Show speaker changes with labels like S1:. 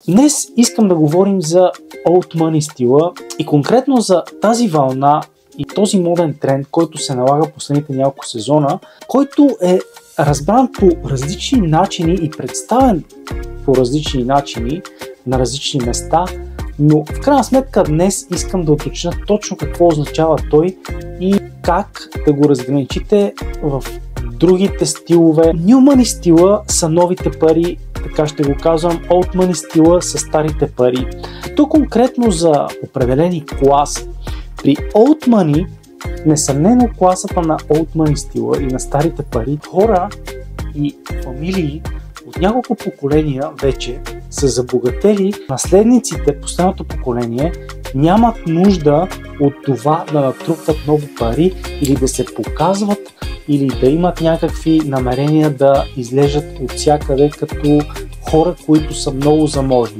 S1: Днес искам да говорим за Old Money стила и конкретно за тази вълна и този моден тренд, който се налага последните няколко сезона, който е разбран по различни начини и представен по различни начини на различни места, но в крайна сметка днес искам да уточня точно какво означава той и как да го разграничите в другите стилове. New Money стила са новите пари, така ще го казвам, Old Money стила са старите пари. То конкретно за определени класи. При Old Money, несъмнено класата на Old Money стила и на старите пари, хора и фамилии от няколко поколения вече са забогатели. Наследниците, последното поколение, нямат нужда от това да натрупват много пари или да се показват, или да имат някакви намерения да излежат от всякъде като хора, които са много заможни.